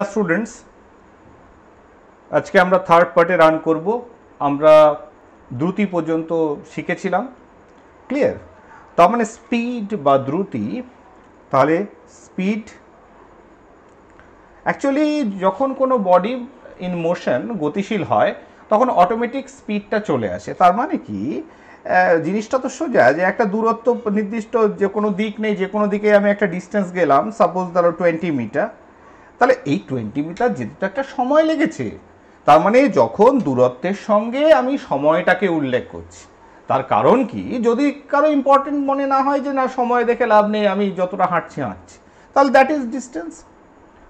Students, আজকে আমরা third পার্টে রান করব। আমরা দ্রুতি পর্যন্ত শিখেছিলাম। ক্লিয়ার? তার মানে স্পিড বা দ্রুতি, তাহলে স্পিড অ্যাকচুয়ালি যখন কোনো বডি ইন মোশন গতিশীল হয় তখন অটোমেটিক স্পিডটা চলে আসে। তার মানে কি জিনিসটা তো সোজা, যে একটা দূরত্ব নির্দিষ্ট, যে কোনো দিক নেই, যে কোনো দিকে আমি একটা ডিস্টেন্স গেলাম, সাপোজ ধরো 20 মিটার, তাহলে এই 20 মিটার যেতে তো একটা সময় লেগেছে। তার মানে যখন দূরত্বের সঙ্গে আমি সময়টাকে উল্লেখ করছি, তার কারণ কি, যদি কারো ইম্পর্টেন্ট মনে না হয় যে না সময় দেখে লাভ নেই, আমি যতটা হাঁটছি, তাহলে দ্যাট ইজ ডিস্টেন্স,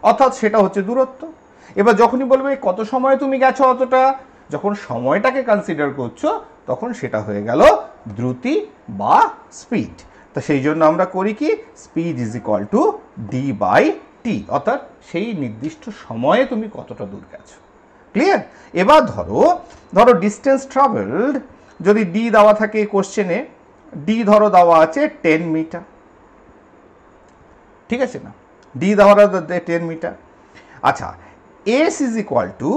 অর্থাৎ সেটা হচ্ছে দূরত্ব। এবার যখনই বলবে কত সময় তুমি গেছো অতটা, যখন সময়টাকে কনসিডার করছো তখন সেটা হয়ে গেল দ্রুতি বা স্পিড। তো সেই জন্য আমরা করি কি, speed is equal to D by T, অর্থাৎ সেই নির্দিষ্ট সময়ে তুমি কতটা দূর গেছো। ক্লিয়ার? এবার ধরো ডিস্টেন্স ট্রাভেলড, যদি ডি দেওয়া থাকে কোশ্চেনে, ডি ধরো দেওয়া আছে 10 মিটার, ঠিক আছে না, ডি দেওয়া 10 মিটার। আচ্ছা, S is equal two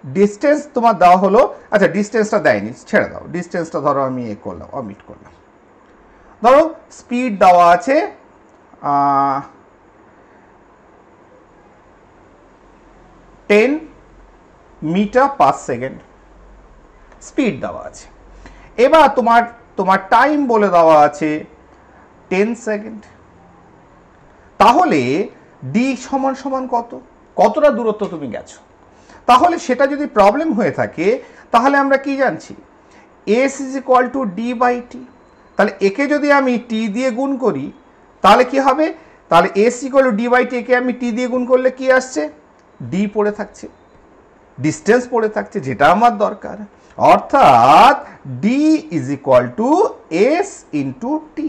distance তোমার দেওয়া হলো, আচ্ছা ডিস্টেন্সটা দেয়নি, ছেড়ে দাও, ডিস্টেন্সটা ধরো আমি করলাম, অমিট করলাম। ধরো স্পিড দেওয়া আছে 10 মিটার পার সেকেন্ড, স্পিড দেওয়া আছে। এবার তোমার টাইম বলে দেওয়া আছে 10 সেকেন্ড। তাহলে ডি সমান সমান কতটা দূরত্ব তুমি গেছো। তাহলে সেটা যদি প্রবলেম হয়ে থাকে, তাহলে আমরা কি জানছি, S is equal to D by T. তাহলে একে যদি আমি টি দিয়ে গুণ করি তাহলে কি হবে, তাহলে S equal to D by T, একে আমি টি দিয়ে গুণ করলে কি আসছে, ডি পড়ে থাকছে, ডিস্টেন্স পড়ে থাকছে, যেটা আমার দরকার। অর্থাৎ D is equal to S into T.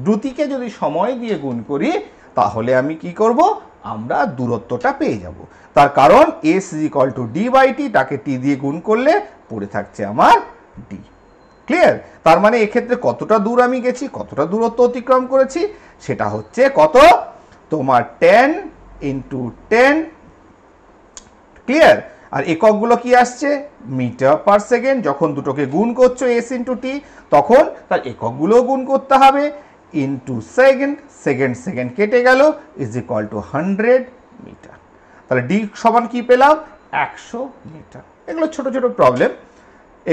দ্রুতিকে যদি সময় দিয়ে গুণ করি তাহলে আমি কি করব, আমরা দূরত্বটা পেয়ে যাব। তার কারণ S is equal to D by T, তাকে টি দিয়ে গুণ করলে পড়ে থাকছে আমার ডি। ক্লিয়ার? তার মানে এক্ষেত্রে কতটা দূর আমি গেছি, কতটা দূরত্ব অতিক্রম করেছি, সেটা হচ্ছে কত, তোমার 10 ইন্টু 10। ক্লিয়ার? আর এককগুলো কি আসছে, মিটার পার সেকেন্ড। যখন দুটোকে গুণ করছো এস ইন্টু টি, তখন তার এককগুলোও গুণ করতে হবে, ইন্টু সেকেন্ড, সেকেন্ড কেটে গেল, ইজ ইকুয়াল টু 100 মিটার। তাহলে ডি সমান কি পেলাম, 100 মিটার। এগুলো ছোট ছোট প্রবলেম,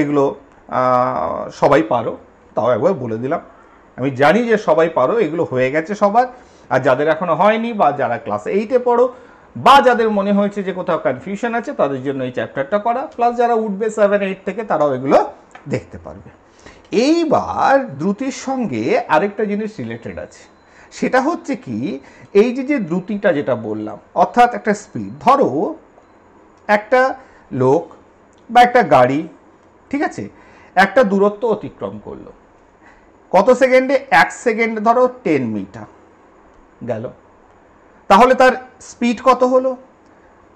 এগুলো সবাই পারো, তাও একবার বলে দিলাম। আমি জানি যে সবাই পারো, এগুলো হয়ে গেছে সবার। আর যাদের এখনো হয়নি, বা যারা ক্লাস 8-এ পড়ো, বা যাদের মনে হয়েছে যে কোথাও কনফিউশন আছে, তাদের জন্য এই চ্যাপ্টারটা করা, প্লাস যারা উঠবে 7-8 থেকে তারাও এগুলো দেখতে পারবে। এইবার দ্রুতির সঙ্গে আরেকটা জিনিস রিলেটেড আছে, সেটা হচ্ছে কি, এই যে দ্রুতিটা যেটা বললাম, অর্থাৎ একটা স্পিড, ধরো একটা লোক বা একটা গাড়ি, ঠিক আছে, একটা দূরত্ব অতিক্রম করলো কত সেকেন্ডে, 1 সেকেন্ডে ধরো 10 মিটার গেল, তাহলে তার স্পিড কত হলো,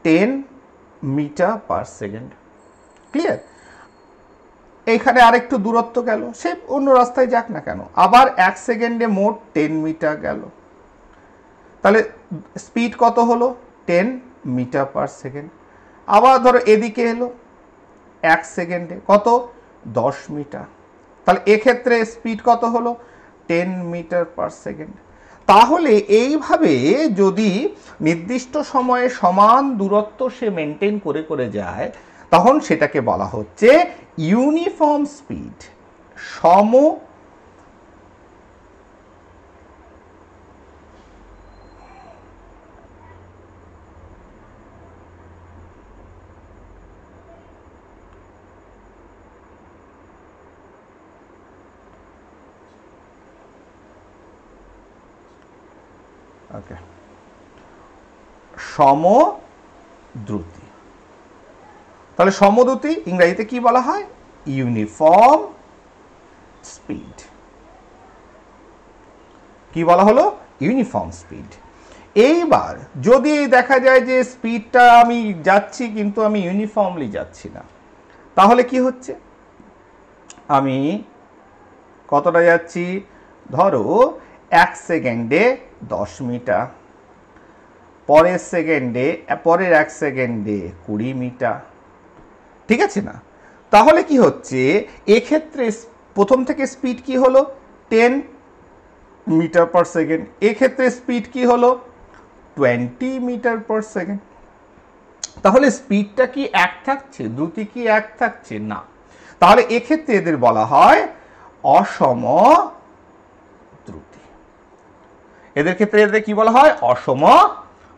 10 মিটার পার সেকেন্ড। ক্লিয়ার? এইখানে আরেকটু দূরত্ব গেল, সে অন্য রাস্তায় যাক না কেন, আবার 1 সেকেন্ডে মোট 10 মিটার গেল, তাহলে স্পিড কত হলো, 10 মিটার পার সেকেন্ড। আবার ধরো এদিকে এলো 1 সেকেন্ডে কত, 10 মিটার, তাহলে এক্ষেত্রে স্পিড কত হলো, 10 মিটার পার সেকেন্ড। তাহলে এইভাবে যদি নির্দিষ্ট সময়ে সমান দূরত্ব সে মেনটেন করে করে যায়, তখন সেটাকে বলা হচ্ছে ইউনিফর্ম স্পিড, সম সমদ্রুতি। তাহলে সমদ্রুতি ইংরেজিতে কি বলা হয়, ইউনিফর্ম স্পিড। কি বলা হলো, ইউনিফর্ম স্পিড। এইবার যদি দেখা যায় যে স্পিডটা আমি যাচ্ছি কিন্তু আমি ইউনিফর্মলি যাচ্ছি না, তাহলে কি হচ্ছে, আমি কতটা যাচ্ছি, ধরো 1 সেকেন্ডে 10 মিটার, পরের সেকেন্ডে, পরের 1 সেকেন্ডে 20 মিটার। ঠিক আছে না? তাহলে কি হচ্ছে, এক্ষেত্রে প্রথম থেকে স্পিড কি হলো 10 মিটার পার সেকেন্ড, এক্ষেত্রে স্পিড কি হলো 20 মিটার পার সেকেন্ড। তাহলে স্পিডটা কি এক থাকছে, দ্রুতি কি এক থাকছে? না। তাহলে এক্ষেত্রে এদের বলা হয় অসম দ্রুতি। এদের ক্ষেত্রে এদের কি বলা হয়? অসম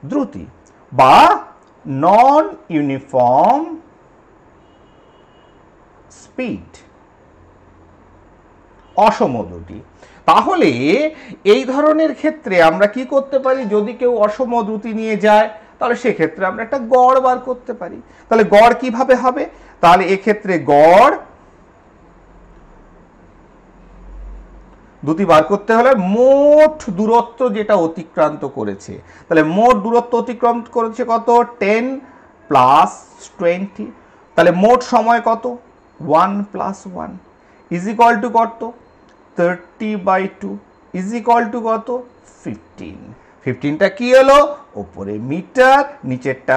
দ্রুতি বা নন ইউনিফর্ম স্পিড, অসম দ্রুতি। তাহলে এই ধরনের ক্ষেত্রে আমরা কি করতে পারি, যদি কেউ অসম দ্রুতি নিয়ে যায় তাহলে সেক্ষেত্রে আমরা একটা গড় বার করতে পারি। তাহলে গড় কিভাবে হবে? তাহলে এক্ষেত্রে গড় দ্রুতি বার করতে হলে মোট দূরত্ব যেটা অতিক্রান্ত করেছে, তাহলে মোট দূরত্ব অতিক্রম করেছে কত? 10 প্লাস 20। তাহলে মোট সময় কত? 1 প্লাস 1 ইজ ইকুয়াল টু কত? 30/2 ইজ ইকুয়াল টু কত? 15। 15টা কি হলো? ওপরে মিটার, নিচেরটা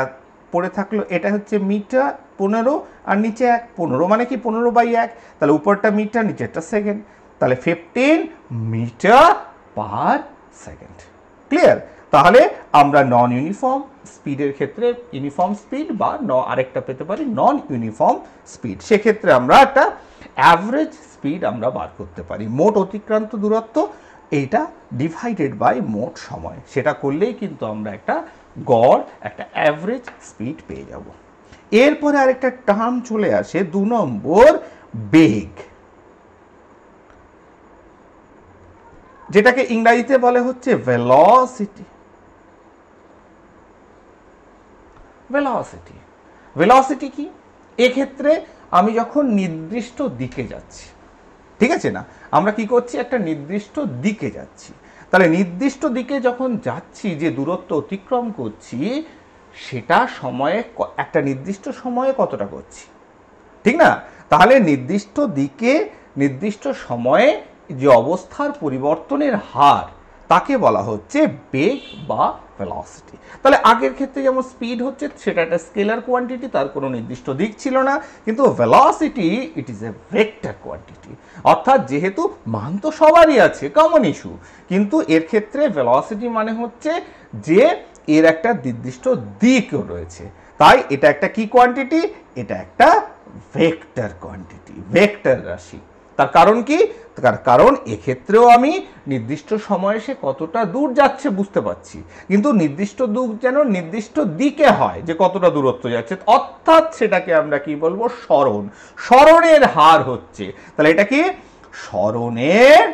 পড়ে থাকলো, এটা হচ্ছে মিটার 15 আর নিচে 1। 15 মানে কি? 15/1। তাহলে উপরটা মিটার, নিচেরটা সেকেন্ড। তাহলে 15 মিটার পার সেকেন্ড। ক্লিয়ার? তাহলে আমরা নন ইউনিফর্ম স্পিডের ক্ষেত্রে ইউনিফর্ম স্পিড বা আরেকটা পেতে পারি নন ইউনিফর্ম স্পিড। সেক্ষেত্রে আমরা একটা অ্যাভারেজ স্পিড আমরা বার করতে পারি, মোট অতিক্রান্ত দূরত্ব এইটা ডিভাইডেড বাই মোট সময়, সেটা করলেই কিন্তু আমরা একটা গড়, একটা অ্যাভারেজ স্পিড পেয়ে যাব। এরপরে আরেকটা টার্ম চলে আসে 2 নম্বর, বেগ, যেটাকে ইংরেজিতে বলে হচ্ছে ভেলোসিটি। ভেলোসিটি, ভেলোসিটি কি? এক্ষেত্রে আমি যখন নির্দিষ্ট দিকে যাচ্ছি, ঠিক আছে না, আমরা কি করছি, একটা নির্দিষ্ট দিকে যাচ্ছি। তাহলে নির্দিষ্ট দিকে যখন যাচ্ছি, যে দূরত্ব অতিক্রম করছি সেটা সময়ে, একটা নির্দিষ্ট সময়ে কতটা করছি, ঠিক না? তাহলে নির্দিষ্ট দিকে নির্দিষ্ট সময়ে যে অবস্থার পরিবর্তনের হার তাকে বলা হচ্ছে বেগ বা ভেলোসিটি। তাহলে আগের ক্ষেত্রে যেমন স্পিড হচ্ছে সেটা একটা স্কেলার কোয়ান্টিটি, তার কোনো নির্দিষ্ট দিক ছিল না, কিন্তু velocity it is a vector quantity. অর্থাৎ যেহেতু মান তো সবারই আছে, কমন ইস্যু, কিন্তু এর ক্ষেত্রে ভেলোসিটি মানে হচ্ছে যে এর একটা নির্দিষ্ট দিক রয়েছে। তাই এটা একটা কি কোয়ান্টিটি? এটা একটা ভেক্টর কোয়ান্টিটি, ভেক্টর রাশি। তার কারণ কি? তার কারণ এক্ষেত্রেও আমি নির্দিষ্ট সময়ে সে কতটা দূর যাচ্ছে বুঝতে পারছি, কিন্তু নির্দিষ্ট দূর যেন নির্দিষ্ট দিকে হয়, যে কতটা দূরত্ব যাচ্ছে, অর্থাৎ সেটাকে আমরা কি বলবো? সরণ। সরণের হার হচ্ছে, তাহলে এটা কি? সরণের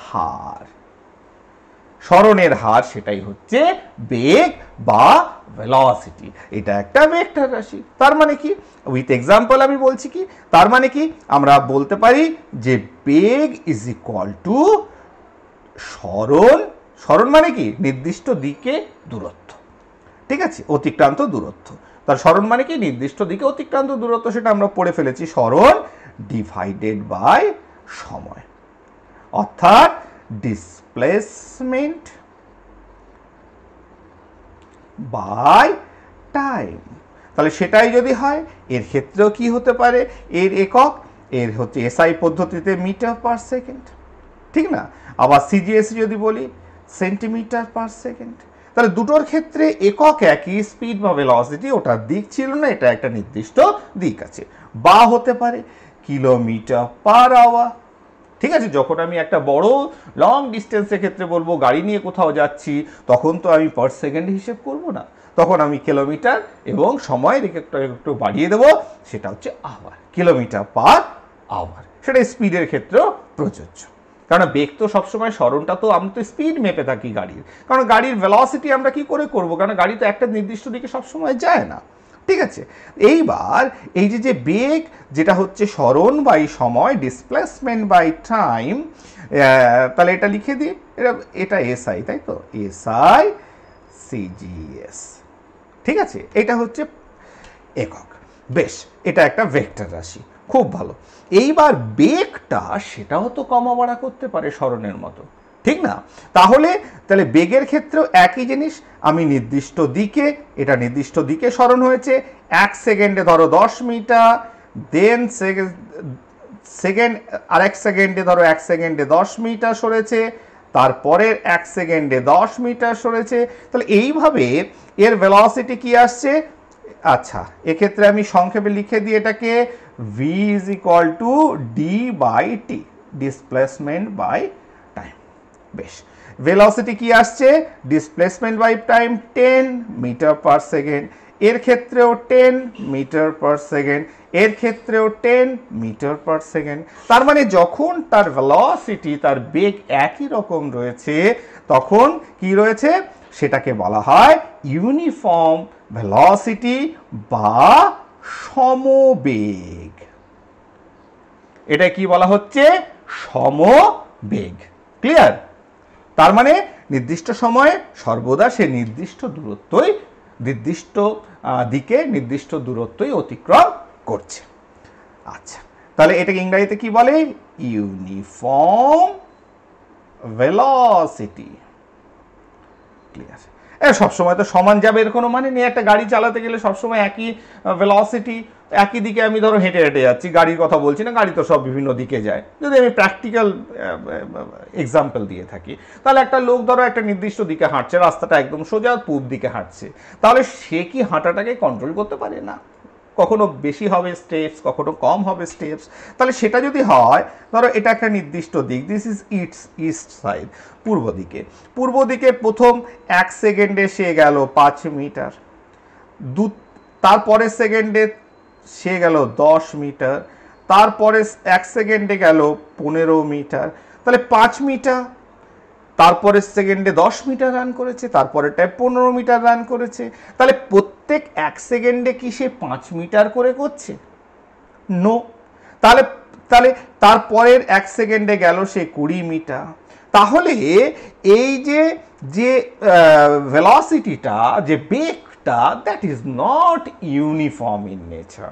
হার। সরণের হার সেটাই হচ্ছে বেগ বা ভেলোসিটি। এটা একটা ভেক্টর রাশি। তার মানে কি? উইথ এক্সাম্পল আমি বলছি কি, তার মানে কি, আমরা বলতে পারি যে বেগ ইজ ইকুয়াল টু সরণ। সরণ মানে কি? নির্দিষ্ট দিকে দূরত্ব, ঠিক আছে, অতিক্রান্ত দূরত্ব। তার সরণ মানে কি? নির্দিষ্ট দিকে অতিক্রান্ত দূরত্ব, সেটা আমরা পড়ে ফেলেছি, সরণ ডিভাইডেড বাই সময়, অর্থাৎ ডিসপ্লেসমেন্ট বাই টাইম। তাহলে সেটাই যদি হয়, এর ক্ষেত্রেও কি হতে পারে? এর একক, এর হচ্ছে এসআই পদ্ধতিতে মিটার পার সেকেন্ড, ঠিক না? আবার সিজিএসি যদি বলি সেন্টিমিটার পার সেকেন্ড। তাহলে দুটোর ক্ষেত্রে একক একই, স্পিড বা ভেলোসিটি, ওটার দিক ছিল না, এটা একটা নির্দিষ্ট দিক আছে। বা হতে পারে কিলোমিটার পার আওয়ার, ঠিক আছে? যখন আমি একটা বড় লং ডিস্টেন্সের ক্ষেত্রে বলবো, গাড়ি নিয়ে কোথাও যাচ্ছি, তখন তো আমি পার সেকেন্ড হিসেব করব না, তখন আমি কিলোমিটার এবং সময়ের একটু বাড়িয়ে দেবো, সেটা হচ্ছে আওয়ার, কিলোমিটার পার আওয়ার। সেটা স্পিডের ক্ষেত্রেও প্রযোজ্য, কারণ বেগ তো সবসময়, সরণটা তো আমরা তো স্পিড মেপে থাকি গাড়ির, কারণ গাড়ির ভেলোসিটি আমরা কি করে করব, কারণ গাড়ি তো একটা নির্দিষ্ট দিকে সবসময় যায় না, ঠিক আছে? এইবার এই যে বেগ, যেটা হচ্ছে সরণ বাই সময়, ডিসপ্লেসমেন্ট বাই টাইম, তাহলে এটা লিখে দিই, এটা এসআই, তাই তো, এসআই সিজিএস, ঠিক আছে? এটা হচ্ছে একক। বেশ, এটা একটা ভেক্টর রাশি, খুব ভালো। এইবার বেগটা সেটাও তো কমা বাড়া করতে পারে সরণের মতো, ঠিক না? তাহলে তাহলে বেগের ক্ষেত্রেও একই জিনিস, আমি নির্দিষ্ট দিকে, এটা নির্দিষ্ট দিকে সরণ হয়েছে, 1 সেকেন্ডে ধরো 10 মিটার, দেন সেকেন্ড আর 1 সেকেন্ডে ধরো 1 সেকেন্ডে 10 মিটার সরেছে, তারপরের 1 সেকেন্ডে 10 মিটার সরেছে। তাহলে এইভাবে এর ভেলোসিটি কি আসছে? আচ্ছা, এক্ষেত্রে আমি সংক্ষেপে লিখে দিই এটাকে, v is equal to D by T, displacement by time. বেশ, ভেলোসিটি কি আসছে? Displacement by time 10 metre per second, এর ক্ষেত্রেও 10 মিটার পার সেকেন্ড, এর ক্ষেত্রেও 10 মিটার পার সেকেন্ড। তার মানে যখন তার ভেলোসিটি, তার বেগ একই রকম রয়েছে, তখন কি রয়েছে? সেটাকে বলা হয় ইউনিফর্ম ভেলোসিটি বা সমবেগ। এটা কি বলা হচ্ছে? সমবেগ। ক্লিয়ার? তার মানে নির্দিষ্ট সময়ে সর্বদা সে নির্দিষ্ট দূরত্বই, নির্দিষ্ট দিকে নির্দিষ্ট দূরত্বই অতিক্রম করছে। আচ্ছা, তাহলে এটাকে ইংরেজিতে কি বলে? Uniform velocity. ক্লিয়ার? সবসময় তো সমান যাবে এর কোনো মানে নেই। একটা গাড়ি চালাতে গেলে সবসময় একই ভেলোসিটি, একই দিকে আমি ধরো হেঁটে হেঁটে যাচ্ছি, গাড়ির কথা বলছি না, গাড়ি তো সব বিভিন্ন দিকে যায়। যদি আমি প্র্যাকটিক্যাল এক্সাম্পল দিয়ে থাকি, তাহলে একটা লোক ধরো একটা নির্দিষ্ট দিকে হাঁটছে, রাস্তাটা একদম সোজা পূব দিকে হাঁটছে, তাহলে সে কি হাঁটাটাকে কন্ট্রোল করতে পারে না? কখনো বেশি হবে স্টেপস, কখনো কম হবে স্টেপস। তাহলে সেটা যদি হয়, ধরো এটা একটা নির্দিষ্ট দিক, দিস ইজ ইস্ট সাইড, পূর্ব দিকে। পূর্ব দিকে প্রথম 1 সেকেন্ডে সে গেল 5 মিটার, তারপরের সেকেন্ডে সে গেল 10 মিটার, তারপরে 1 সেকেন্ডে গেল 15 মিটার, তাহলে 5 মিটার, তারপরের সেকেন্ডে 10 মিটার রান করেছে, তারপরেরটায় 15 মিটার রান করেছে। তাহলে প্রত্যেক 1 সেকেন্ডে কি সে 5 মিটার করে করছে? নো। তাহলে তাহলে তারপরের 1 সেকেন্ডে গেল সে 20 মিটার। তাহলে এই যে যে ভেলোসিটিটা, যে বেগটা, that is not uniform in nature.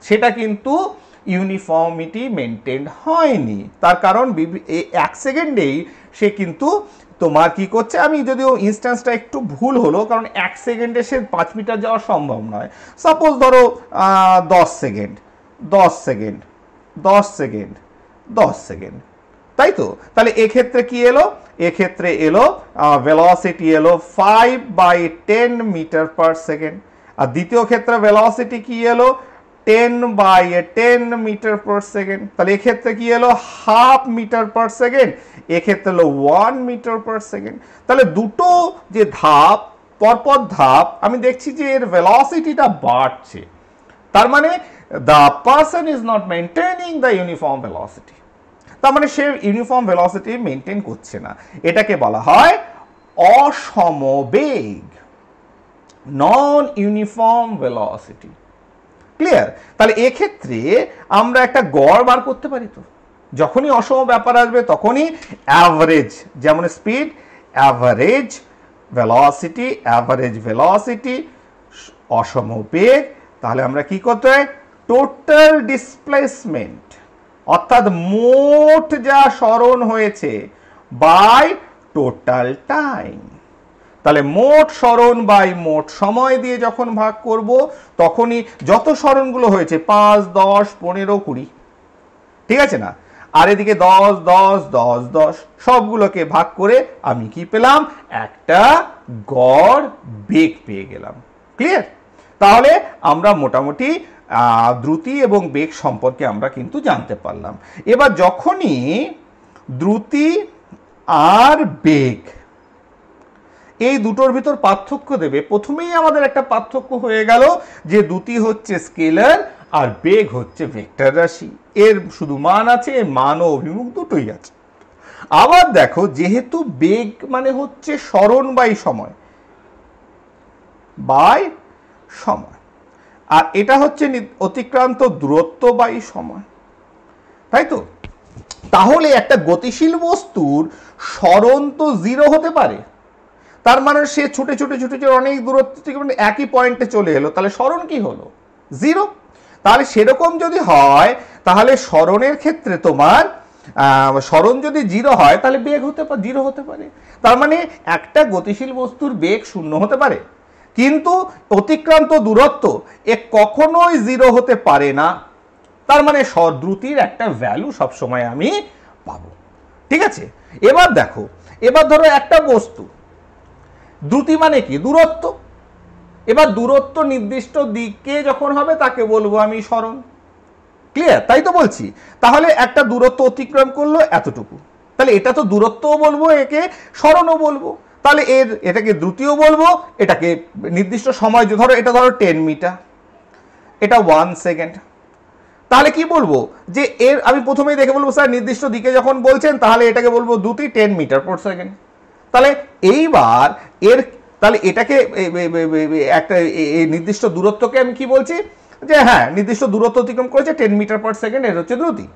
সেটা কিন্তু ইউনিফর্মিটি মেনটেন হয়নি। তার কারণ 1 সেকেন্ডেই সে কিন্তু তোমার কি করছে, আমি যদিও ইনস্ট্যান্সটা একটু ভুল হলো, কারণ 1 সেকেন্ডে সে 5 মিটার যাওয়া সম্ভব নয়। সাপোজ ধরো 10 সেকেন্ড, 10 সেকেন্ড, 10 সেকেন্ড, 10 সেকেন্ড, তাই তো? তাহলে এক্ষেত্রে কি এলো? এক্ষেত্রে এলো ভেলোসিটি এলো 5/10 মিটার পার সেকেন্ড। আর দ্বিতীয় ক্ষেত্রে ভেলোসিটি কি এলো? 10/10 মিটার পার সেকেন্ড। তাহলে এক্ষেত্রে কি এলো? হাফ মিটার পার সেকেন্ড, এক্ষেত্রে হলো 1 মিটার পার সেকেন্ড। তাহলে দুটো যে ধাপ, পরপর ধাপ, আমি দেখছি যে এর ভেলোসিটিটা বাড়ছে। তার মানে the person is not maintaining the uniform velocity. তার মানে সে ইউনিফর্ম ভেলোসিটি মেনটেন করছে না। এটাকে বলা হয় অসমবেগ, নন ইউনিফর্ম ভেলোসিটি। ক্লিয়ার? তাহলে এক্ষেত্রে আমরা একটা গড় বার করতে পারি তো। যখনই অসম ব্যাপার আসবে তখনই অ্যাভারেজ, যেমন speed, average velocity, average velocity, অসম বেগ। তাহলে আমরা কি করতে হয়? টোটাল ডিসপ্লেসমেন্ট, অর্থাৎ মোট যা সরণ হয়েছে, বাই টোটাল টাইম। তাহলে মোট সরণ বাই মোট সময় দিয়ে যখন ভাগ করব, তখনই যত সরণগুলো হয়েছে 5, 10, 15, 20, ঠিক আছে না? আর এদিকে 10, 10, 10, 10, সবগুলোকে ভাগ করে আমি কি পেলাম? একটা গড় বেগ পেয়ে গেলাম। ক্লিয়ার? তাহলে আমরা মোটামুটি দ্রুতি এবং বেগ সম্পর্কে আমরা কিন্তু জানতে পারলাম। এবার যখনই দ্রুতি আর বেগ এই দুটোর ভিতর পার্থক্য দেবে, প্রথমেই আমাদের একটা পার্থক্য হয়ে গেল যে দ্রুতি হচ্ছে স্কেলার আর বেগ হচ্ছে ভেক্টর রাশি। এর শুধু মান আছে, মান ও অভিমুখ দুটোই আছে। আবার দেখো, যেহেতু বেগ মানে হচ্ছে সরণ বাই সময়, বাই সময়, আর এটা হচ্ছে অতিক্রান্ত দূরত্ব বাই সময়, তাই তো? তাহলে একটা গতিশীল বস্তুর সরণ তো 0 হতে পারে। তার মানে সে ছুটে ছুটে ছুটে ছুটে অনেক দূরত্ব থেকে একই পয়েন্টে চলে এলো, তাহলে সরণ কি হলো? 0। তাহলে সেরকম যদি হয়, তাহলে সরণের ক্ষেত্রে তোমার সরণ যদি 0 হয় তাহলে বেগ হতে পারে 0 হতে পারে। তার মানে একটা গতিশীল বস্তুর বেগ 0 হতে পারে, কিন্তু অতিক্রান্ত দূরত্ব এ কখনোই 0 হতে পারে না। তার মানে দ্রুতির একটা ভ্যালু সবসময় আমি পাবো। ঠিক আছে, এবার দেখো, এবার ধরো একটা বস্তু, দ্রুতি মানে কি? দূরত্ব। এবার দূরত্ব নির্দিষ্ট দিকে যখন হবে তাকে বলবো আমি সরণ। ক্লিয়ার? তাই তো বলছি। তাহলে একটা দূরত্ব অতিক্রম করলো এতটুকু, তাহলে এটা তো দূরত্বও বলবো, একে সরণও বলবো। তাহলে এটাকে দ্রুতিও বলবো, এটাকে নির্দিষ্ট সময়, ধরো এটা ধরো 10 মিটার, এটা 1 সেকেন্ড। তাহলে কি বলবো? যে আমি প্রথমেই দেখে বলবো স্যার নির্দিষ্ট দিকে যখন বলছেন তাহলে এটাকে বলবো দ্রুতি 10 মিটার পার সেকেন্ড। তাহলে এইবার তাহলে এটাকে একটা নির্দিষ্ট দূরত্বকে আমি কি বলছি? যে হ্যাঁ, নির্দিষ্ট দূরত্ব অতিক্রম করেছে 10 মিটার পার সেকেন্ড, এর হচ্ছে দ্রুতি।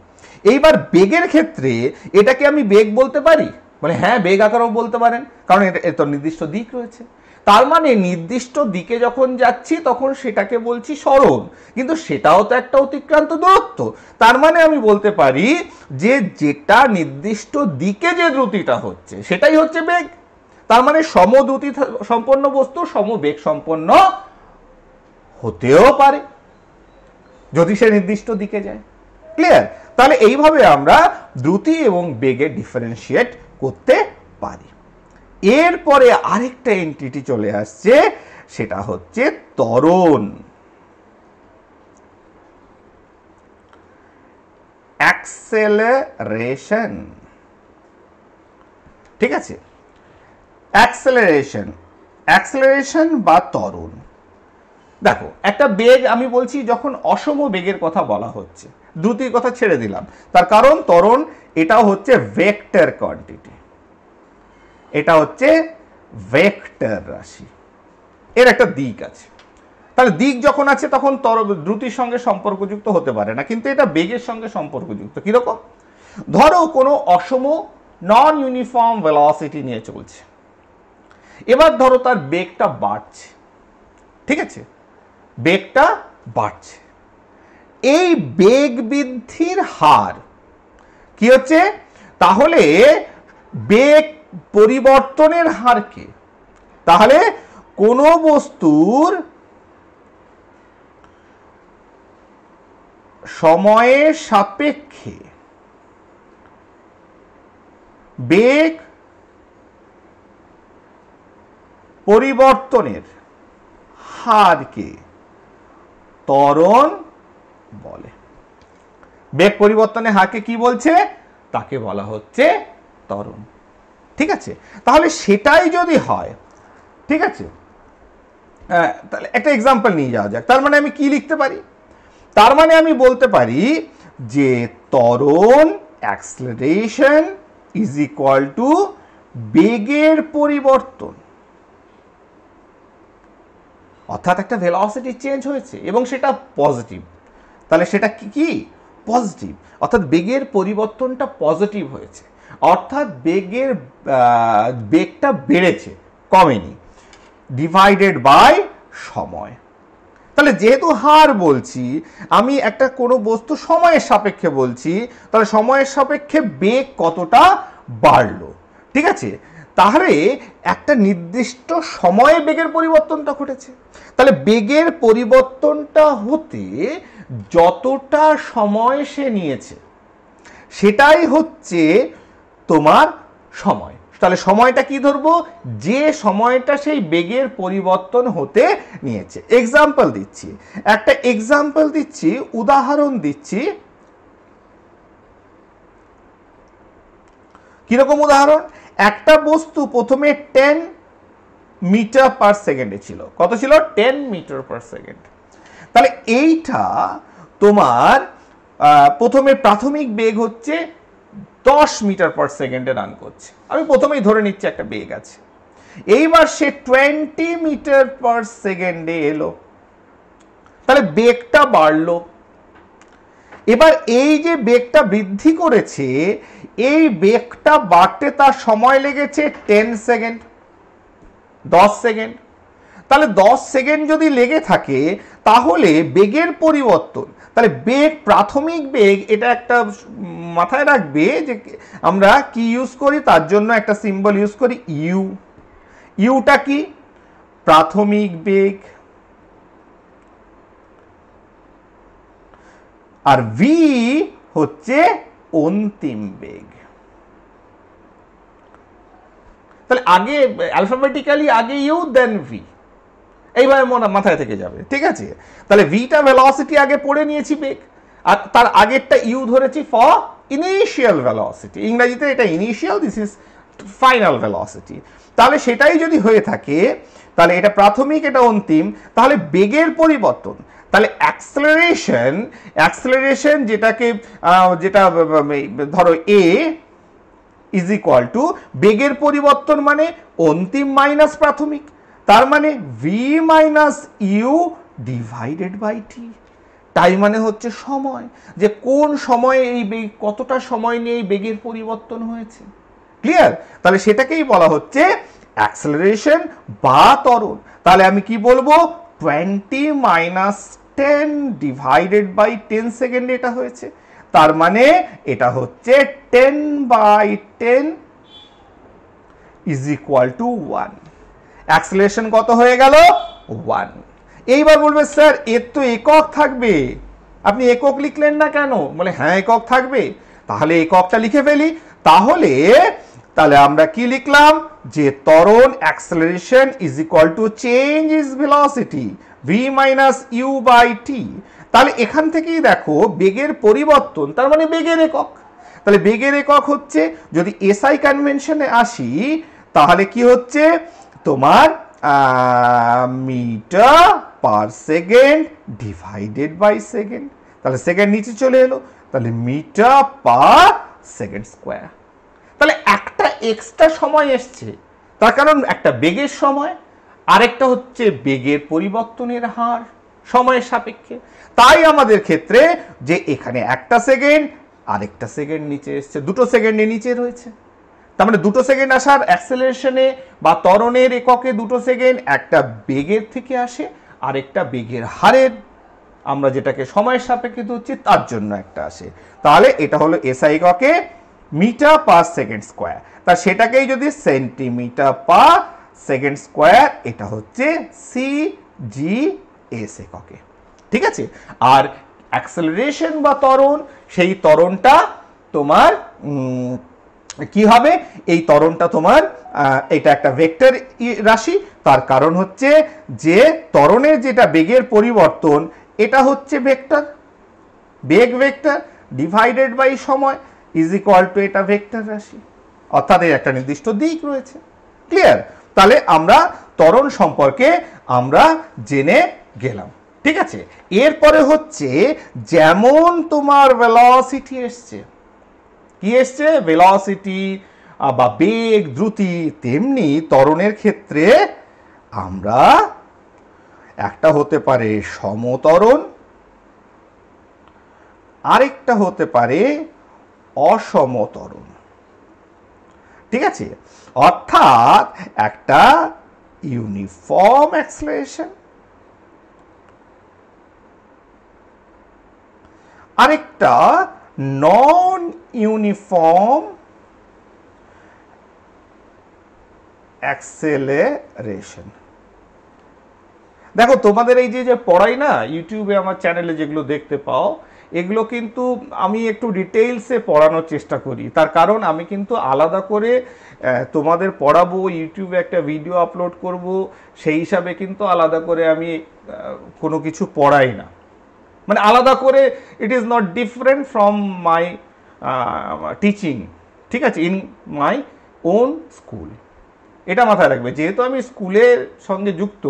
এইবার বেগের ক্ষেত্রে এটাকে আমি বেগ বলতে পারি? বলে হ্যাঁ, বেগ আকারেও বলতে পারেন, কারণ এর তো নির্দিষ্ট দিক রয়েছে। তার মানে নির্দিষ্ট দিকে যখন যাচ্ছি তখন সেটাকে বলছি সরণ, কিন্তু সেটাও তো একটা অতিক্রান্ত দূরত্ব। তার মানে আমি বলতে পারি যে যেটা নির্দিষ্ট দিকে যে দ্রুতিটা হচ্ছে সেটাই হচ্ছে বেগ। তার মানে সমদ্রুতি সম্পন্ন বস্তু সমবেগ সম্পন্ন হতেও পারে যদি সে নির্দিষ্ট দিকে যায়। ক্লিয়ার? তাহলে এইভাবে আমরা দ্রুতি এবং বেগের ডিফারেন্সিয়েট করতে পারি। এরপরে আরেকটা এন্টিটি চলে আসছে, সেটা হচ্ছে ত্বরণ। অ্যাক্সেলারেশন। ঠিক আছে, অ্যাক্সেলারেশন বা ত্বরণ। দেখো, একটা বেগ আমি বলছি যখন অসম বেগের কথা বলা হচ্ছে, দ্রুতির কথা ছেড়ে দিলাম, তার কারণ ত্বরণ এটাও হচ্ছে ভেক্টর কোয়ান্টিটি, এটা হচ্ছে ভেক্টর রাশি, এর একটা দিক আছে। তাহলে দিক যখন আছে তখন দ্রুতির সঙ্গে সম্পর্কযুক্ত হতে পারে না, কিন্তু এটা বেগের সঙ্গে সম্পর্কযুক্ত। কিরকম? ধরো কোনো অসম নন ইউনিফর্ম ভেলোসিটি নিয়ে চলছে, এবার ধরো তার বেগটা বাড়ছে। ঠিক আছে, বেগটা বাড়ছে, এই বেগ বৃদ্ধির হার কি হচ্ছে? তাহলে বেগ পরিবর্তনের হার কি? তাহলে কোন বস্তুর সময়ের সাপেক্ষে বেগ পরিবর্তনের হারকে ত্বরণ বলে। বেগ পরিবর্তনের হারকে কি বলছে? তাকে বলা হচ্ছে ত্বরণ। ঠিক আছে, তাহলে সেটাই যদি হয়, ঠিক আছে, তাহলে একটা এক্সাম্পল নিয়ে যাওয়া যাক। তার মানে আমি কি লিখতে পারি? তার মানে আমি বলতে পারি যে ত্বরণ অ্যাক্সেলারেশন ইজ ইকুয়াল টু বেগের পরিবর্তন, অর্থাৎ একটা ভেলোসিটি চেঞ্জ হয়েছে এবং সেটা পজিটিভ। তাহলে সেটা কি? পজিটিভ, অর্থাৎ বেগের পরিবর্তনটা পজিটিভ হয়েছে, অর্থাৎ বেগটা বেড়েছে, কমেনি, ডিভাইডেড বাই সময়। তাহলে যেহেতু হার বলছি, আমি একটা কোনো বস্তু সময়ের সাপেক্ষে বলছি, তাহলে সময়ের সাপেক্ষে বেগ কতটা বাড়লো। ঠিক আছে, তাহলে একটা নির্দিষ্ট সময়ে বেগের পরিবর্তনটা ঘটেছে। তাহলে বেগের পরিবর্তনটা হতে যতটা সময় সে নিয়েছে সেটাই হচ্ছে তোমার সময়। তাহলে সময়টা কি ধরবো? যে সময়টা সেই বেগের পরিবর্তন হতে নিয়েছে। এক্সাম্পল দিচ্ছি, একটা এক্সাম্পল দিচ্ছি, উদাহরণ দিচ্ছি। কিরকম উদাহরণ? একটা বস্তু প্রথমে 10 মিটার পার সেকেন্ডে ছিল। কত ছিল? 10 মিটার পার সেকেন্ড। তাহলে এইটা তোমার প্রথমে প্রাথমিক বেগ হচ্ছে 10 মিটার পার সেকেন্ডে রান করছে। আমি প্রথমেই ধরে নিচ্ছি একটা বেগ আছে। এইবার সে 20 মিটার পার সেকেন্ডে এলো, তাহলে বেগটা বাড়লো। এবার এই যে বেগটা বৃদ্ধি করেছে, এই বেগটা বাড়তে তার সময় লেগেছে 10 সেকেন্ড, 10 সেকেন্ড। তাহলে 10 সেকেন্ড যদি লেগে থাকে তাহলে বেগের পরিবর্তন, তাহলে বেগ, প্রাথমিক বেগ, এটা একটা মাথায় রাখবে যে আমরা কি ইউজ করি, তার জন্য একটা সিম্বল ইউজ করি ইউ। ইউটা কি? প্রাথমিক বেগ। আর ভি হচ্ছে অন্তিম বেগ। তাহলে আগে অ্যালফাবেটিক্যালি আগে ইউ দেন ভি, এইভাবে মাথায় থেকে যাবে, ঠিক আছে? তাহলে ভিটা ভেলোসিটি আগে পড়ে নিয়েছি বেগ, আর তার আগেরটা ইউ ধরেছি ফর ইনিশিয়াল ভেলোসিটি। ইংরেজিতে এটা initial, this is final velocity. তাহলে সেটাই যদি হয়ে থাকে, তাহলে এটা প্রাথমিক, এটা অন্তিম, তাহলে বেগের পরিবর্তন, তাহলে অ্যাক্সেলারেশন যেটাকে যেটা ধরো এ ইজ ইকুয়াল টু বেগের পরিবর্তন মানে অন্তিম মাইনাস প্রাথমিক, তার মানে V minus U divided by T. তাই মানে হচ্ছে সময়, যে কোন সময়ে এই বেগ, কতটা সময় নিয়ে এই বেগের পরিবর্তন হয়েছে। ক্লিয়ার? তাহলে সেটাকেই বলা হচ্ছে অ্যাক্সেলারেশন বা ত্বরণ। তাহলে আমি কি বলবো, 20 মাইনাস 10 ডিভাইডেড বাই 10 সেকেন্ড এটা হয়েছে, তার মানে এটা হচ্ছে 10/10 ইজ ইকুয়াল টু 1। অ্যাক্সেলারেশন কত হয়ে গেল? 1। এইবার বলবে স্যার এর তো একক থাকবে, আপনি একক লিখলেন না কেন? বলে হ্যাঁ একক থাকবে, তাহলে এককটা লিখে ফেলি। তাহলে আমরা কি লিখলাম, যে ত্বরণ acceleration is equal to change is velocity V minus you by T. তাহলে এখান থেকেই দেখো বেগের পরিবর্তন, তার মানে বেগের একক। তাহলে বেগের একক হচ্ছে, যদি এসআই কনভেনশনে আসি, তাহলে কি হচ্ছে তোমার metre per second divided by second. তাহলে সেকেন্ড নিচে চলে এলো, তাহলে মিটার পার সেকেন্ড স্কোয়ার। তাহলে একটা এক্সট্রা সময় এসছে, তার কারণ একটা বেগের সময়, আরেকটা হচ্ছে বেগের পরিবর্তনের হার সময়ের সাপেক্ষে। তাই আমাদের ক্ষেত্রে যে এখানে একটা সেকেন্ড, আরেকটা সেকেন্ড নিচে এসছে, দুটো সেকেন্ডে নিচে রয়েছে। তার মানে দুটো সেকেন্ড আসার অ্যাক্সেলারেশনে বা ত্বরণের এককে দুটো সেকেন্ড, একটা বেগের থেকে আসে, আরেকটা বেগের হারের, আমরা যেটাকে সময়ের সাপেক্ষে ধরছি তার জন্য একটা আসে। তাহলে এটা হলো এসআই এককে মিটার পার সেকেন্ড স্কোয়ার। তা সেটাকেই যদি সেন্টিমিটার পার সেকেন্ড স্কোয়ার, এটা হচ্ছে সিজিএস এককে, ঠিক আছে? আর অ্যাক্সেলারেশন বা ত্বরণ, সেই ত্বরণটা তোমার কি হবে, এই ত্বরণটা তোমার এটা একটা ভেক্টর রাশি। তার কারণ হচ্ছে যে ত্বরণের যেটা বেগের পরিবর্তন, এটা হচ্ছে ভেক্টর, বেগ ভেক্টর ডিভাইডেড বাই সময় ইজ ইকুয়াল টু এটা ভেক্টর রাশি, অর্থাৎ এর একটা নির্দিষ্ট দিক রয়েছে। ক্লিয়ার? তাহলে আমরা ত্বরণ সম্পর্কে আমরা জেনে গেলাম, ঠিক আছে? এরপরে হচ্ছে যেমন তোমার ভেলোসিটি এসছে, কি এসছে, ভেলোসিটি বা বেগ দ্রুতি, তেমনি ত্বরণের ক্ষেত্রে আমরা একটা হতে পারে সমত্বরণ, আরেকটা হতে পারে অসমত্বরণ, ঠিক আছে? অর্থাৎ একটা ইউনিফর্ম অ্যাক্সেলারেশন, আরেকটা নন ইউনিফর্ম অ্যাক্সেলারেশন। দেখো তোমাদের এই যে পড়াই না ইউটিউবে, আমার চ্যানেলে যেগুলো দেখতে পাও, এগুলো কিন্তু আমি একটু ডিটেইলসে পড়ানোর চেষ্টা করি। তার কারণ আমি কিন্তু আলাদা করে তোমাদের পড়াবো, ইউটিউবে একটা ভিডিও আপলোড করব, সেই হিসাবে কিন্তু আলাদা করে আমি কোনো কিছু পড়াই না। মানে আলাদা করে it is not different from my teaching, ঠিক আছে, ইন মাই ওন স্কুল। এটা মাথায় রাখবে, যেহেতু আমি স্কুলের সঙ্গে যুক্ত,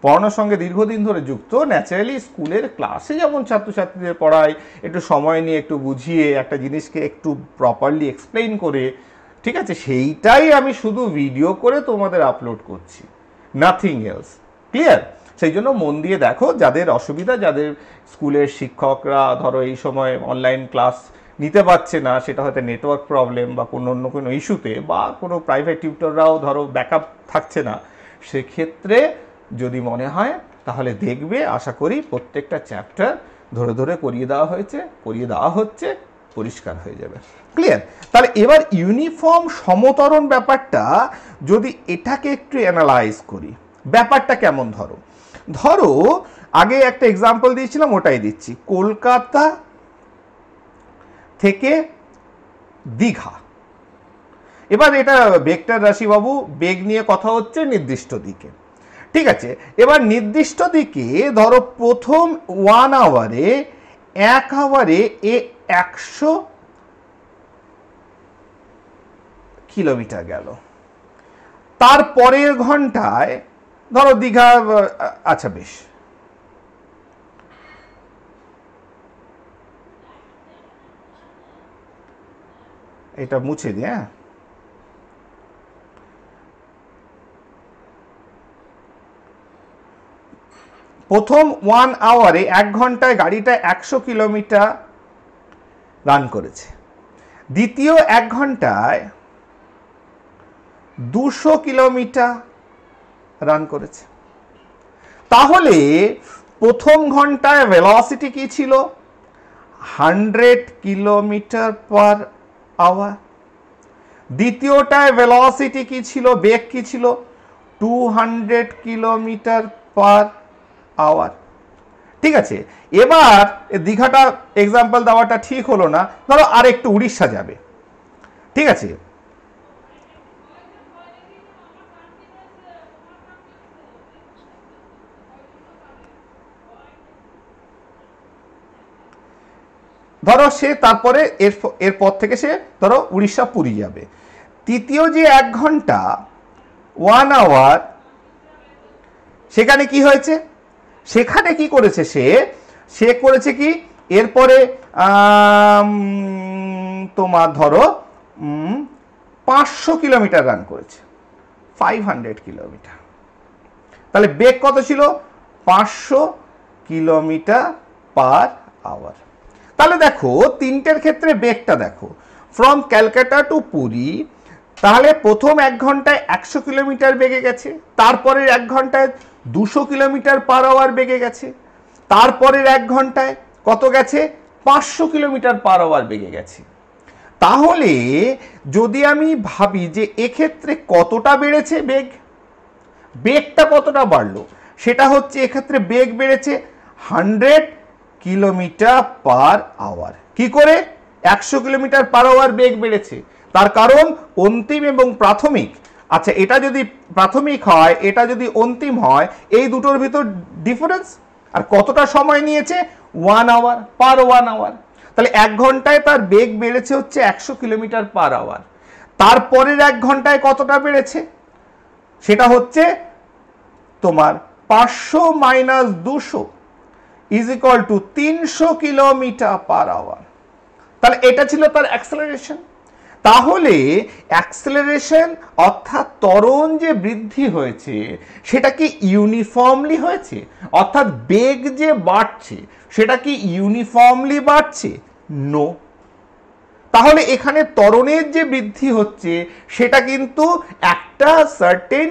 পড়ানোর সঙ্গে দীর্ঘদিন ধরে যুক্ত, ন্যাচারালি স্কুলের ক্লাসে যেমন ছাত্রছাত্রীদের পড়ায়, একটু সময় নিয়ে একটু বুঝিয়ে একটা জিনিসকে একটু প্রপারলি এক্সপ্লেইন করে, ঠিক আছে, সেইটাই আমি শুধু ভিডিও করে তোমাদের আপলোড করছি, নাথিং এলস। ক্লিয়ার? সেই জন্য মন দিয়ে দেখো, যাদের অসুবিধা, যাদের স্কুলের শিক্ষকরা ধরো এই সময় অনলাইন ক্লাস নিতে পারছে না, সেটা হয়তো নেটওয়ার্ক প্রবলেম বা কোনো অন্য কোনো ইস্যুতে, বা কোনো প্রাইভেট টিউটররাও ধরো ব্যাকআপ থাকছে না, সেক্ষেত্রে যদি মনে হয় তাহলে দেখবে, আশা করি প্রত্যেকটা চ্যাপ্টার ধরে ধরে করিয়ে দেওয়া হচ্ছে, পরিষ্কার হয়ে যাবে। ক্লিয়ার? তাহলে এবার ইউনিফর্ম সমতরণ ব্যাপারটা যদি এটাকে একটু অ্যানালাইজ করি, ব্যাপারটা কেমন ধরো আগে একটা এক্সাম্পল দিয়েছিলাম, ওটাই দিচ্ছি। কলকাতা থেকে দীঘা, এবার এটা ভেক্টর রাশি বাবু, বেগ নিয়ে কথা হচ্ছে নির্দিষ্ট দিকে, ঠিক আছে। এবার নির্দিষ্ট দিকে ধরো প্রথম 1 আওয়ারে 1 আওয়ারে 100 কিলোমিটার গেল, তারপরের ঘন্টায় ধরো দীঘা, আচ্ছা বেশ, এটা মুছে দিই। হ্যাঁ, প্রথম 1 আওয়ারে 1 ঘন্টায় গাড়িটা 100 কিলোমিটার রান করেছে, দ্বিতীয় 1 ঘন্টায় 200 কিলোমিটার রান করেছে। তাহলে প্রথম ঘন্টায় ভেলোসিটি কি ছিল? 100 কিলোমিটার পার আওয়ার। দ্বিতীয়টায় ভেলোসিটি কি ছিল, বেগ কি ছিল? 200 কিলোমিটার পার আওয়ার। ঠিক আছে, এবার দীঘাটা এক্সাম্পল দেওয়াটা ঠিক হলো না, ধরো আর একটু উড়িষ্যা যাবে, ঠিক আছে। ধরো সে তারপরে এরপর থেকে সে ধরো উড়িষ্যা পুরী যাবে। তৃতীয় যে 1 ঘন্টা 1 আওয়ার, সেখানে কি হয়েছে? সেখানে কি করেছে সে করেছে কি, এরপরে তোমার ধরো 500 কিলোমিটার রান করেছে, 500 কিলোমিটার। তাহলে বেগ কত ছিল? 500 কিলোমিটার পার আওয়ার। তাহলে দেখো তিনটের ক্ষেত্রে বেগটা দেখো, ফ্রম ক্যালকাটা টু পুরী, তাহলে প্রথম 1 ঘন্টায় 100 কিলোমিটার বেগে গেছে, তারপরের 1 ঘন্টায় 200 কিলোমিটার পার আওয়ার বেগে গেছে, তারপরের 1 ঘন্টায় কত গেছে? 500 কিলোমিটার পার আওয়ার বেগে গেছে। তাহলে যদি আমি ভাবি যে এক্ষেত্রে কতটা বেড়েছে বেগটা কতটা বাড়লো, সেটা হচ্ছে এক্ষেত্রে বেগ বেড়েছে 100 কিলোমিটার পার আওয়ার। কি করে? 100 কিলোমিটার পার আওয়ার বেগ বেড়েছে, তার কারণ অন্তিম এবং প্রাথমিক, আচ্ছা এটা যদি প্রাথমিক হয়, এটা যদি অন্তিম হয়, এই দুটোর ভিতর ডিফারেন্স। আর কতটা সময় নিয়েছে? 1 আওয়ার, পার 1 আওয়ার। তাহলে 1 ঘন্টায় তার বেগ বেড়েছে হচ্ছে 100 কিলোমিটার পার আওয়ার। তারপরের 1 ঘন্টায় কতটা বেড়েছে? সেটা হচ্ছে তোমার 500 minus 200 is equal to 300 kilometre per hour. তাহলে এটা ছিল তার অ্যাক্সেলারেশন। তাহলে অ্যাক্সেলারেশন অর্থাৎ ত্বরণ যে বৃদ্ধি হয়েছে সেটা কি ইউনিফর্মলি হয়েছে? অর্থাৎ বেগ যে বাড়ছে সেটা কি ইউনিফর্মলি বাড়ছে? নো। তাহলে এখানে ত্বরণের যে বৃদ্ধি হচ্ছে সেটা কিন্তু একটা সার্টেন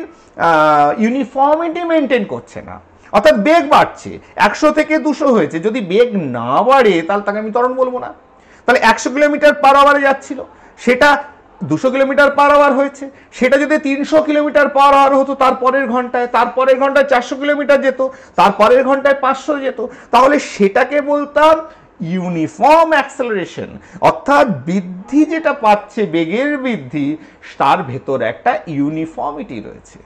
ইউনিফর্মিটি মেনটেন করছে না, অর্থাৎ বেগ বাড়ছে, 100 থেকে 200 হয়েছে, যদি বেগ না বাড়ে তাহলে তাকে আমি ত্বরণ বলবো না। তাহলে 100 কিলোমিটার পার আওয়ারে যাচ্ছিল, সেটা 200 কিলোমিটার পার আওয়ার হয়েছে, সেটা যদি 300 কিলোমিটার পার আওয়ার হতো তারপরের ঘন্টায় 400 কিলোমিটার যেত, তারপরের ঘন্টায় 500 যেত, তাহলে সেটাকে বলতাম ইউনিফর্ম অ্যাক্সেলারেশন। অর্থাৎ বৃদ্ধি যেটা পাচ্ছে, বেগের বৃদ্ধি, তার ভেতর একটা ইউনিফর্মিটি রয়েছে।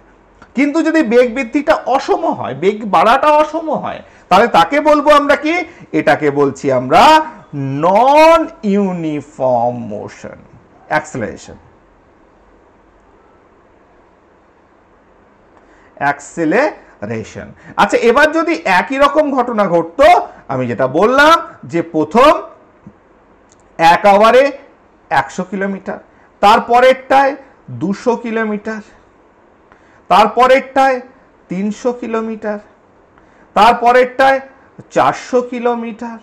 কিন্তু যদি বেগ বৃদ্ধিটা অসম হয়, বেগ বাড়াটা অসম হয়, তাহলে তাকে বলবো আমরা কি? এটাকে বলছি আমরা নন ইউনিফর্ম মোশন, অ্যাক্সেলারেশন, অ্যাক্সেলারেশন। আচ্ছা এবার যদি একই রকম ঘটনা ঘটতো, আমি যেটা বললাম যে প্রথম 1 আওয়ারে 100 কিলোমিটার, তারপরেরটায় 200 কিলোমিটার, তারপরেরটায় 300 কিলোমিটার, তারপরেরটায় 400 কিলোমিটার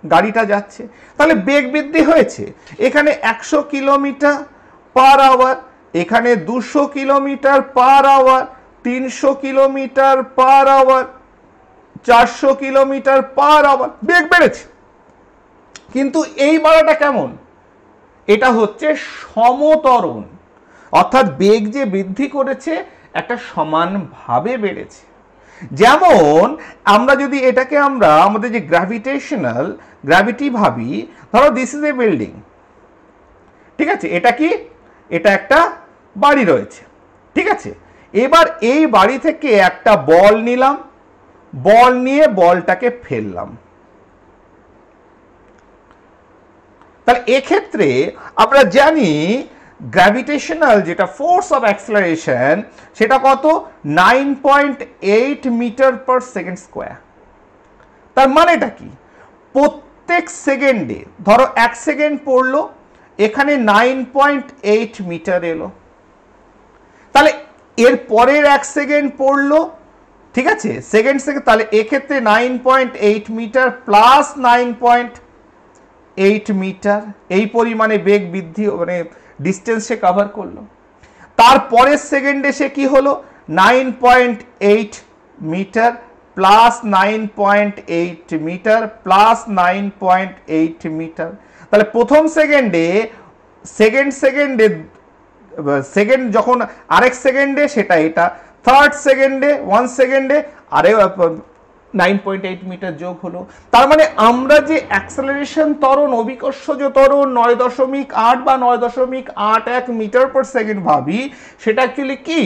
গাড়িটা যাচ্ছে, তাহলে বেগ বৃদ্ধি হয়েছে। এখানে 100 কিলোমিটার পার আওয়ার, এখানে 200 kilometre per hour, 300 kilometre per hour, 400 kilometre per hour, বেগ বেড়েছে। কিন্তু এই বাড়াটা কেমন? এটা হচ্ছে সমতরণ, অর্থাৎ বেগ যে বৃদ্ধি করেছে একটা সমানভাবে বেড়েছে। যেমন আমরা যদি এটাকে আমরা আমাদের যে গ্র্যাভিটি ভাবি, ধরো দিস ইজ এ বিল্ডিং, ঠিক আছে, এটা কি, এটা একটা বাড়ি রয়েছে, ঠিক আছে। এবার এই বাড়ি থেকে একটা বল নিলাম, বল নিয়ে বলটাকে ফেললাম। তাহলে এক্ষেত্রে আমরা জানি গ্র্যাভিটেশনাল যেটা ফোর্স অফ অ্যাক্সেলারেশন সেটা কত, 9.8 মিটার পার সেকেন্ড স্কোয়ার। তার মানেটা কি, প্রত্যেক সেকেন্ডে ধরো 1 সেকেন্ড পড়লো, এখানে 9.8 মিটার এলো। তাহলে এর পরের 1 সেকেন্ড পড়লো, ঠিক আছে, সেকেন্ড, তাহলে এক্ষেত্রে 9.8 মিটার প্লাস 9.8 মিটার, এই পরিমাণে বেগ বৃদ্ধি মানে ডিস্টেন্স সে কভার করলো। তারপরের সেকেন্ডে সে কি হলো, 9.8 metre plus 9.8 metre plus 9.8 metre. তাহলে প্রথম সেকেন্ডে সেকেন্ড যখন আরেক সেকেন্ডে সেটা এটা, থার্ড সেকেন্ডে 1 সেকেন্ডে আরে 9.8 মিটার যোগ হলো। তার মানে আমরা যে অ্যাক্সেলারেশন ত্বরণ, অভিকর্ষজ ত্বরণ 9.8 বা 9.81 মিটার পার সেকেন্ড ভাবি, সেটা অ্যাকচুয়ালি কি,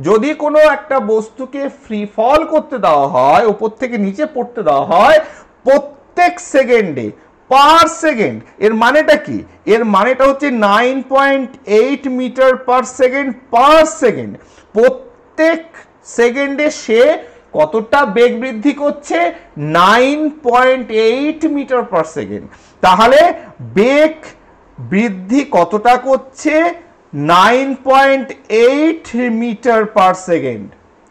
যদি কোনো একটা বস্তুকে ফ্রি ফল করতে দেওয়া হয়, উপর থেকে নিচে পড়তে দেওয়া হয় প্রত্যেক সেকেন্ডে পার সেকেন্ড, এর মানেটা কি, এর মানেটা হচ্ছে 9.8 মিটার পার সেকেন্ড। প্রত্যেক সেকেন্ডে সে কতটা বেগ বৃদ্ধি করছে, 9.8 মিটার পার সেকেন্ড। তাহলে বেগ বৃদ্ধি কতটা করছে, 9.8 মিটার পার সেকেন্ড,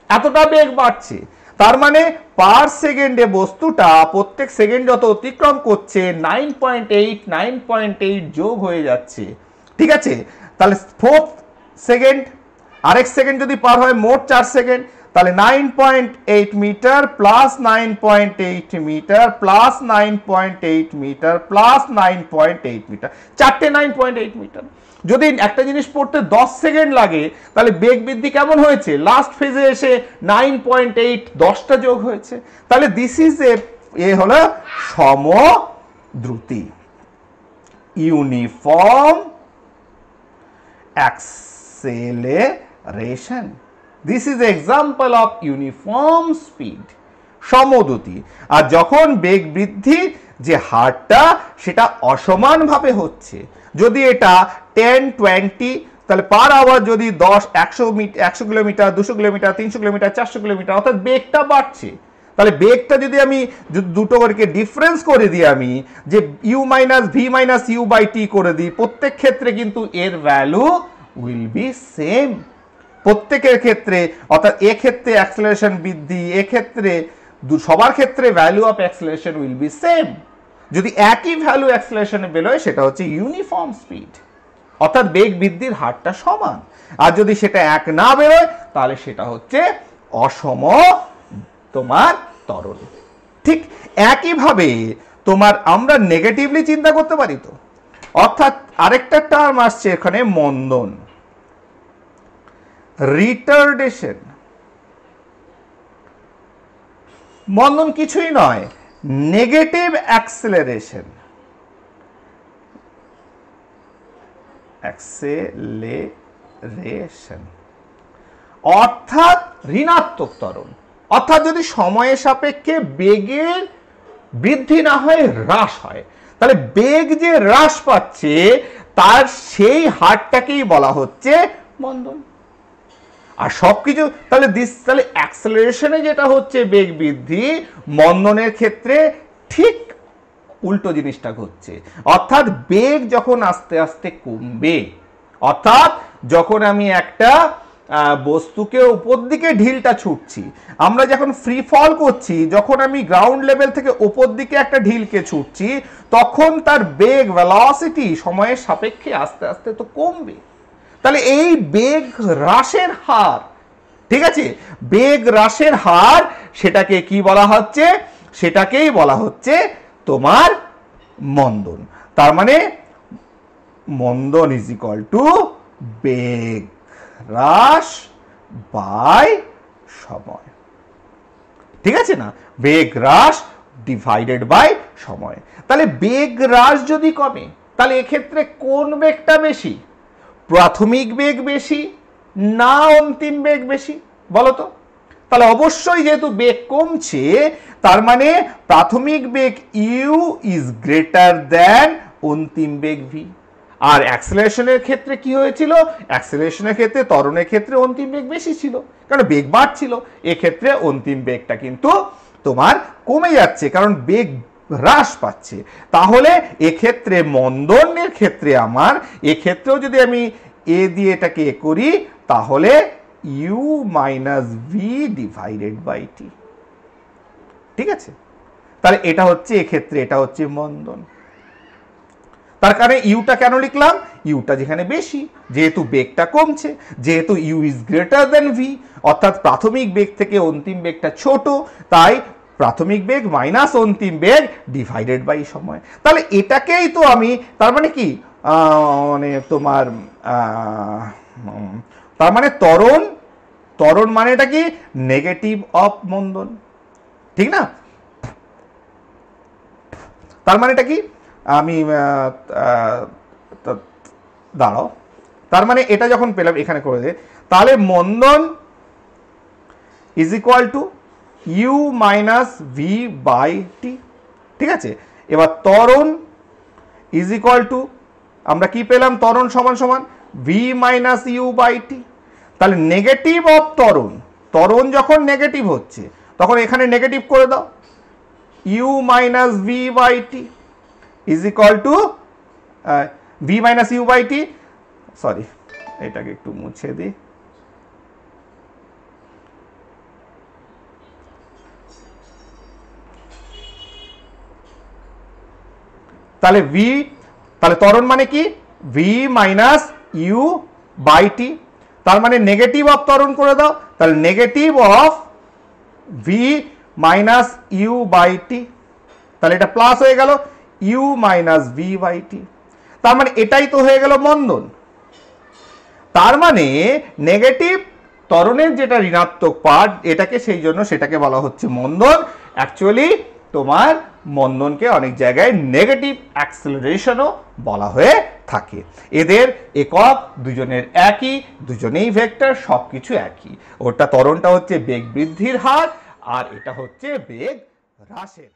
এতটা বেগ বাড়ছে। তার মানে পার সেকেন্ডে বস্তুটা প্রত্যেক সেকেন্ড যত অতিক্রম করছে 9.8 যোগ হয়ে যাচ্ছে, ঠিক আছে। তাহলে 4 সেকেন্ড, আরেক সেকেন্ড যদি পার হয় মোট 4 সেকেন্ড, তাহলে 9.8 metre plus 9.8 metre plus 9.8 metre plus 9.8 metre, চারটে 9.8 মিটার। যদি একটা জিনিস পড়তে 10 সেকেন্ড লাগে, তাহলে বেগ বৃদ্ধি কেমন হয়েছে, লাস্ট ফেজে এসে 9.8 10টা যোগ হয়েছে। তাহলে দিস ইজ এ হলো সমদ্রুতি, uniform acceleration. This is example of uniform speed, সমদ্রুতি। আর যখন বেগ বৃদ্ধি যে হারটা সেটা অসমানভাবে হচ্ছে, যদি এটা 10, 20 তাহলে পার আওয়ার যদি 10, 100 কিলোমিটার, 200 কিলোমিটার, 300 কিলোমিটার, 400 কিলোমিটার, অর্থাৎ বেগটা বাড়ছে। তাহলে বেগটা যদি আমি দুটো করে ডিফারেন্স করে দিই, আমি যে u minus V minus you by T করে দিই, প্রত্যেক ক্ষেত্রে কিন্তু এর ভ্যালু উইল বি সেম প্রত্যেকের ক্ষেত্রে। অর্থাৎ এক্ষেত্রে অ্যাক্সেলারেশন বৃদ্ধি, এক্ষেত্রে সবার ক্ষেত্রে value of acceleration will be same. যদি একই ভ্যালু অ্যাক্সেলারেশনে বেরোয় সেটা হচ্ছে ইউনিফর্ম স্পিড, অর্থাৎ বেগ বৃদ্ধির হারটা সমান। আর যদি সেটা এক না বেরোয় তাহলে সেটা হচ্ছে অসম তোমার ত্বরণ। ঠিক একইভাবে তোমার আমরা নেগেটিভলি চিন্তা করতে পারি তো, অর্থাৎ আরেকটা টার্ম আসছে এখানে, মন্দন, রিটার্ডেশন। মন্দন কিছুই নয়, নেগেটিভ অ্যাক্সেলারেশন, অর্থাৎ ঋণাত্মক ত্বরণ। অর্থাৎ যদি সময়ের সাপেক্ষে বেগের বৃদ্ধি না হয়, হ্রাস হয়, তাহলে বেগ যে হ্রাস পাচ্ছে তার সেই হারটাকেই বলা হচ্ছে মন্দন। আর সবকিছু তাহলে তাহলে অ্যাক্সেলারেশনে যেটা হচ্ছে বেগ বৃদ্ধি, মন্দনের ক্ষেত্রে ঠিক উল্টো জিনিসটা ঘটছে। অর্থাৎ বেগ যখন আস্তে আস্তে কমবে, অর্থাৎ যখন আমি একটা বস্তুকে উপর দিকে ঢিলটা ছুটছি, আমরা যখন ফ্রি ফল করছি, যখন আমি গ্রাউন্ড লেভেল থেকে উপর দিকে একটা ঢিলকে ছুটছি, তখন তার বেগ ভেলোসিটি সময়ের সাপেক্ষে আস্তে আস্তে তো কমবে। তাহলে এই বেগ হ্রাসের হার ঠিক আছে, বেগ হ্রাসের হার সেটাকে কি বলা হচ্ছে, সেটাকেই বলা হচ্ছে তোমার মন্দন। তার মানে মন্দন ইজ ইকুয়াল টু বেগ হ্রাস বাই সময়। ঠিক আছে না, বেগ হ্রাস ডিভাইডেড বাই সময়। তাহলে বেগ হ্রাস যদি কমে তাহলে এক্ষেত্রে কোন বেগটা বেশি, প্রাথমিক বেগ বেশি না অন্তিম বেগ বেশি বলো তো? তাহলে অবশ্যই যেহেতু বেগ কমছে তার মানে প্রাথমিক বেগ ইউ ইজ গ্রেটার দ্যান অন্তিম বেগ ভি। আর অ্যাক্সেলারেশনের ক্ষেত্রে কি হয়েছিল, অ্যাক্সেলারেশনের ক্ষেত্রে ত্বরণের ক্ষেত্রে অন্তিম বেগ বেশি ছিল কারণ বেগ বাড়ছিল, এক্ষেত্রে অন্তিম বেগটা কিন্তু তোমার কমে যাচ্ছে কারণ বেগ হ্রাস পাচ্ছে। তাহলে এক্ষেত্রে মন্দনের ক্ষেত্রে আমার এক্ষেত্রেও যদি আমি এ দিয়ে এটাকে এ করি তাহলে U minus V divided by T. ঠিক আছে, তাহলে এটা হচ্ছে এক্ষেত্রে এটা হচ্ছে মন্দন। তার কারণে ইউটা কেন লিখলাম, ইউটা যেখানে বেশি, যেহেতু বেগটা কমছে, যেহেতু u is greater than v, অর্থাৎ প্রাথমিক বেগ থেকে অন্তিম বেগটা ছোট, তাই প্রাথমিক বেগ মাইনাস অন্তিম বেগ ডিভাইডেড বাই সময়। তাহলে এটাকেই তো আমি, তার মানে কি মানে তোমার তার মানে ত্বরণ, ত্বরণ মানে এটা কি নেগেটিভ অফ মন্দন, ঠিক না? তার মানে এটা কি, আমি দাঁড়াও, তার মানে এটা যখন পেলাম এখানে করে দে, তাহলে মন্দন is equal to U minus V by T. ঠিক আছে, এবার ত্বরণ ইজ ইকুয়াল টু আমরা কি পেলাম, ত্বরণ সমান সমান V minus you by T. তাহলে নেগেটিভ অফ ত্বরণ, ত্বরণ যখন নেগেটিভ হচ্ছে তখন এখানে নেগেটিভ করে দাও, u minus V by t is equal to v minus you by t, sorry এটাকে একটু মুছে দিই, তাহলে ভি, তাহলে ত্বরণ মানে কি V minus you by T, তার মানে নেগেটিভ অফ ত্বরণ করে দাও, তাহলে negative of V minus you by T, তাহলে এটা প্লাস হয়ে গেল U minus V by T. তার মানে এটাই তো হয়ে গেল মন্দন। তার মানে নেগেটিভ ত্বরণের যেটা ঋণাত্মক পার্ট এটাকে, সেই জন্য সেটাকে বলা হচ্ছে মন্দন। অ্যাকচুয়ালি তোমার মন্দনকে অনেক জায়গায় নেগেটিভ অ্যাক্সেলারেশনও বলা হয়ে থাকে। এদের একক দুজনের একই, দুজনেই ভেক্টর, সবকিছু একই। ওটা ত্বরণটা হচ্ছে বেগ বৃদ্ধির হার আর এটা হচ্ছে বেগ হ্রাসের।